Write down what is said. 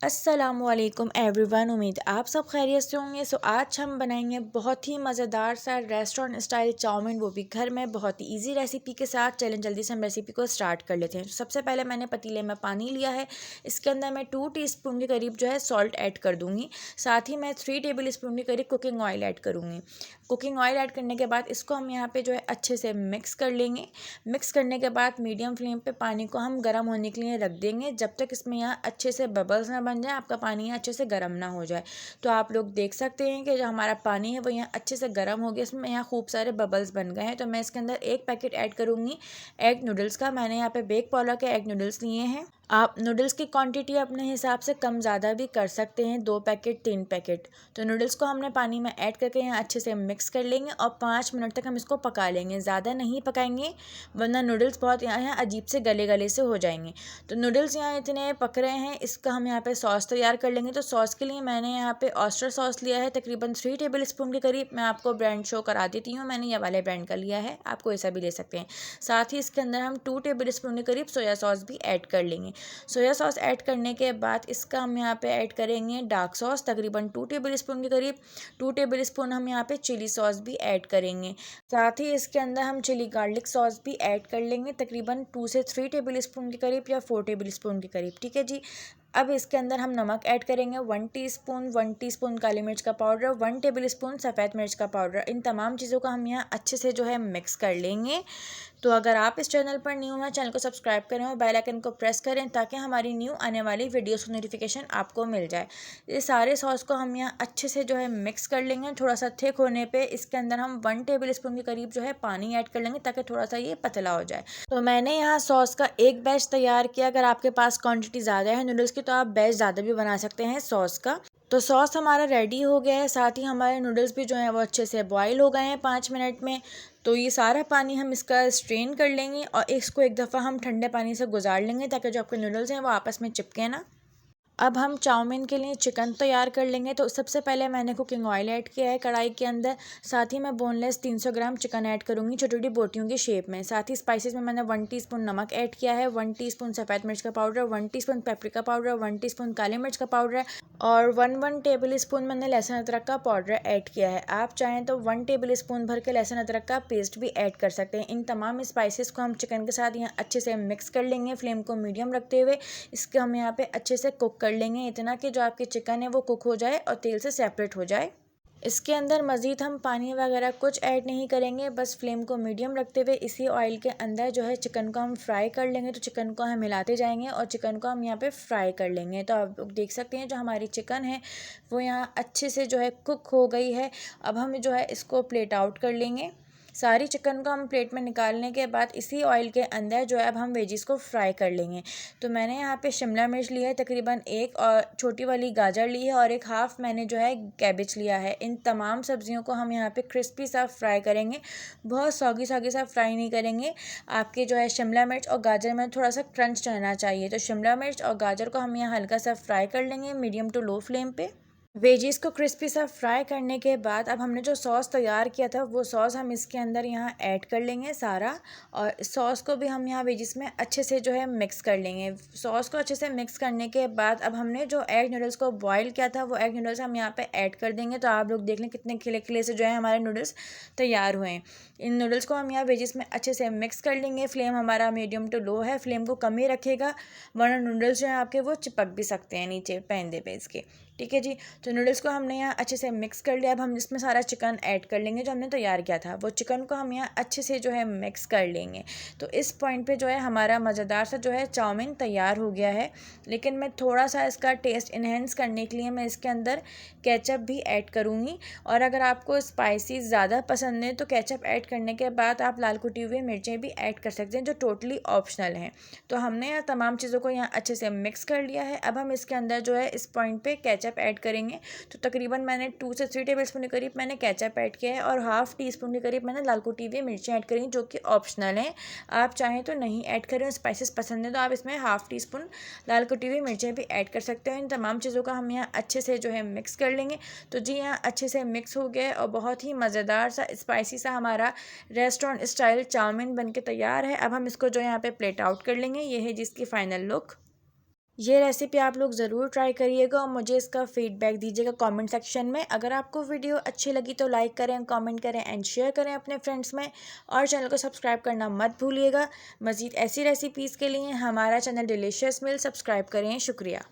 अस्सलामुअलैकुम एवरीवन। उम्मीद आप सब खैरियत से होंगे। आज हम बनाएंगे बहुत ही मज़ेदार सा रेस्टोरेंट स्टाइल चाउमीन, वो भी घर में बहुत ही इजी रेसिपी के साथ। चलें जल्दी से हम रेसिपी को स्टार्ट कर लेते हैं। सबसे पहले मैंने पतीले में पानी लिया है। इसके अंदर मैं 2 टीस्पून के करीब जो है सॉल्ट ऐड कर दूँगी। साथ ही मैं 3 टेबल स्पून के करीब कुकिंग ऑयल ऐड करूँगी। कुकिंग ऑयल ऐड करने के बाद इसको हम यहाँ पे जो है अच्छे से मिक्स कर लेंगे। मिक्स करने के बाद मीडियम फ्लेम पे पानी को हम गर्म होने के लिए रख देंगे, जब तक इसमें यहाँ अच्छे से बबल्स ना बन जाए, आपका पानी यहाँ अच्छे से गर्म ना हो जाए। तो आप लोग देख सकते हैं कि जो हमारा पानी है वो यहाँ अच्छे से गर्म हो गया, इसमें यहाँ खूब सारे बबल्स बन गए हैं। तो मैं इसके अंदर 1 पैकेट ऐड करूँगी एग नूडल्स का। मैंने यहाँ पे बेक पाउडर के एग नूडल्स लिए हैं। आप नूडल्स की क्वांटिटी अपने हिसाब से कम ज़्यादा भी कर सकते हैं, 2 पैकेट 3 पैकेट। तो नूडल्स को हमने पानी में ऐड करके यहाँ अच्छे से मिक्स कर लेंगे और 5 मिनट तक हम इसको पका लेंगे। ज़्यादा नहीं पकाएंगे वरना नूडल्स बहुत यहाँ अजीब से गले गले से हो जाएंगे। तो नूडल्स यहाँ इतने पक रहे हैं, इसका हम यहाँ पे सॉस तैयार कर लेंगे। तो सॉस के लिए मैंने यहाँ पे ऑयस्टर सॉस लिया है तकरीबन 3 टेबल स्पून के करीब। मैं आपको ब्रांड शो करा देती हूँ, मैंने ये वाले ब्रांड का लिया है, आप कोई सा भी ले सकते हैं। साथ ही इसके अंदर हम 2 टेबल स्पून के करीब सोया सॉस भी ऐड कर लेंगे। सोया सॉस ऐड करने के बाद इसका हम यहाँ पे ऐड करेंगे डार्क सॉस तकरीबन 2 टेबल स्पून के करीब। 2 टेबल स्पून हम यहाँ पे चिली सॉस भी ऐड करेंगे। साथ ही इसके अंदर हम चिली गार्लिक सॉस भी ऐड कर लेंगे तकरीबन 2 से 3 टेबल स्पून के करीब या 4 टेबल स्पून के करीब। ठीक है जी। अब इसके अंदर हम नमक ऐड करेंगे 1 टीस्पून काली मिर्च का पाउडर, 1 टेबल स्पून सफ़ेद मिर्च का पाउडर। इन तमाम चीज़ों को हम यहाँ अच्छे से जो है मिक्स कर लेंगे। तो अगर आप इस चैनल पर न्यू हैं, चैनल को सब्सक्राइब करें और बेल आइकन को प्रेस करें ताकि हमारी न्यू आने वाली वीडियोस की नोटिफिकेशन आपको मिल जाए। ये सारे सॉस को हम यहाँ अच्छे से जो है मिक्स कर लेंगे। थोड़ा सा थिक होने पे इसके अंदर हम 1 टेबल स्पून के करीब जो है पानी ऐड कर लेंगे ताकि थोड़ा सा ये पतला हो जाए। तो मैंने यहाँ सॉस का एक बैच तैयार किया। अगर आपके पास क्वांटिटी ज़्यादा है नूडल्स की तो आप बैच ज़्यादा भी बना सकते हैं सॉस का। तो सॉस हमारा रेडी हो गया है। साथ ही हमारे नूडल्स भी जो हैं वो अच्छे से बॉईल हो गए हैं 5 मिनट में। तो ये सारा पानी हम इसका स्ट्रेन कर लेंगे और इसको एक दफ़ा हम ठंडे पानी से गुजार लेंगे ताकि जो आपके नूडल्स हैं वो आपस में चिपके ना। अब हम चाउमीन के लिए चिकन तैयार कर लेंगे। तो सबसे पहले मैंने कुकिंग ऑयल ऐड किया है कढ़ाई के अंदर। साथ ही मैं बोनलेस 300 ग्राम चिकन ऐड करूँगी छोटी छोटी बोटियों की शेप में। साथ ही स्पाइसेस में मैंने 1 टीस्पून नमक ऐड किया है, 1 टीस्पून सफ़ेद मिर्च का powder, 1 teaspoon paprika powder, 1 teaspoon काली मिर्च का पाउडर और 1 टेबल स्पून मैंने लहसुन अदरक का पाउडर ऐड किया है। आप चाहें तो 1 टेबल स्पून भर के लहसुन अदरक का पेस्ट भी ऐड कर सकते हैं। इन तमाम स्पाइसेस को हम चिकन के साथ यहाँ अच्छे से मिक्स कर लेंगे, फ्लेम को मीडियम रखते हुए। इसके हम यहाँ पे अच्छे से कुक कर लेंगे, इतना कि जो आपकी चिकन है वो कुक हो जाए और तेल से सेपरेट हो जाए। इसके अंदर मज़ीद हम पानी वगैरह कुछ ऐड नहीं करेंगे, बस फ्लेम को मीडियम रखते हुए इसी ऑयल के अंदर जो है चिकन को हम फ्राई कर लेंगे। तो चिकन को हम हिलाते जाएंगे और चिकन को हम यहाँ पे फ्राई कर लेंगे। तो आप लोग देख सकते हैं जो हमारी चिकन है वो यहाँ अच्छे से जो है कुक हो गई है। अब हम जो है इसको प्लेट आउट कर लेंगे। सारी चिकन को हम प्लेट में निकालने के बाद इसी ऑयल के अंदर जो है अब हम वेजिस को फ्राई कर लेंगे। तो मैंने यहाँ पे शिमला मिर्च लिया है तकरीबन 1 और छोटी वाली गाजर ली है और 1 हाफ़ मैंने जो है कैबेज लिया है। इन तमाम सब्जियों को हम यहाँ पे क्रिस्पी सा फ्राई करेंगे, बहुत सौगी सौगी सा फ्राई नहीं करेंगे। आपके जो है शिमला मिर्च और गाजर में थोड़ा सा क्रंच रहना चाहिए। तो शिमला मिर्च और गाजर को हम यहाँ हल्का सा फ्राई कर लेंगे मीडियम टू लो फ्लेम पे। वेजीज को क्रिस्पी सा फ्राई करने के बाद अब हमने जो सॉस तैयार किया था वो सॉस हम इसके अंदर यहाँ ऐड कर लेंगे सारा। और सॉस को भी हम यहाँ वेजिस में अच्छे से जो है मिक्स कर लेंगे। सॉस को अच्छे से मिक्स करने के बाद अब हमने जो एग नूडल्स को बॉईल किया था वो एग नूडल्स हम यहाँ पे ऐड कर देंगे। तो आप लोग देख लें कितने खिले खिले से जो है हमारे नूडल्स तैयार हुए हैं। इन नूडल्स को हम यहाँ वेजिस में अच्छे से मिक्स कर लेंगे। फ्लेम हमारा मीडियम टू लो है, फ्लेम को कम ही रखेगा वरना नूडल्स जो है आपके वो चिपक भी सकते हैं नीचे पैंदे पे इसके। ठीक है जी। तो नूडल्स को हमने यहाँ अच्छे से मिक्स कर लिया। अब हम इसमें सारा चिकन ऐड कर लेंगे जो हमने तैयार किया था। वो चिकन को हम यहाँ अच्छे से जो है मिक्स कर लेंगे। तो इस पॉइंट पे जो है हमारा मज़ेदार सा जो है चाउमीन तैयार हो गया है। लेकिन मैं थोड़ा सा इसका टेस्ट इन्हेंस करने के लिए मैं इसके अंदर केचप भी ऐड करूँगी। और अगर आपको स्पाइसी ज़्यादा पसंद है तो केचप ऐड करने के बाद आप लाल कुटी हुई मिर्चें भी ऐड कर सकते हैं जो टोटली ऑप्शनल हैं। तो हमने यहाँ तमाम चीज़ों को यहाँ अच्छे से मिक्स कर लिया है। अब हम इसके अंदर जो है इस पॉइंट पे केचप ऐड करेंगे। तो तकरीबन मैंने 2 से 3 टेबल स्पून के करीब मैंने केचप ऐड किया है और हाफ़ टी स्पून के करीब मैंने लाल कुटी हुई मिर्चें ऐड करी जो कि ऑप्शनल हैं। आप चाहें तो नहीं ऐड करें, स्पाइसेस पसंद है तो आप इसमें हाफ़ टी स्पून लाल कुटी हुई मिर्चें भी ऐड कर सकते हो। इन तमाम चीज़ों का हम यहाँ अच्छे से जो है मिक्स कर लेंगे। तो जी यहाँ अच्छे से मिक्स हो गया है और बहुत ही मज़ेदार सा स्पाइसी सा हमारा रेस्टोरेंट स्टाइल चाउमीन बन के तैयार है। अब हम इसको जो यहाँ पे प्लेट आउट कर लेंगे। ये है जिसकी फ़ाइनल लुक। ये रेसिपी आप लोग ज़रूर ट्राई करिएगा और मुझे इसका फीडबैक दीजिएगा कमेंट सेक्शन में। अगर आपको वीडियो अच्छी लगी तो लाइक करें, कमेंट करें एंड शेयर करें अपने फ्रेंड्स में, और चैनल को सब्सक्राइब करना मत भूलिएगा। मज़ीद ऐसी रेसिपीज़ के लिए हमारा चैनल डिलीशियस मील सब्सक्राइब करें। शुक्रिया।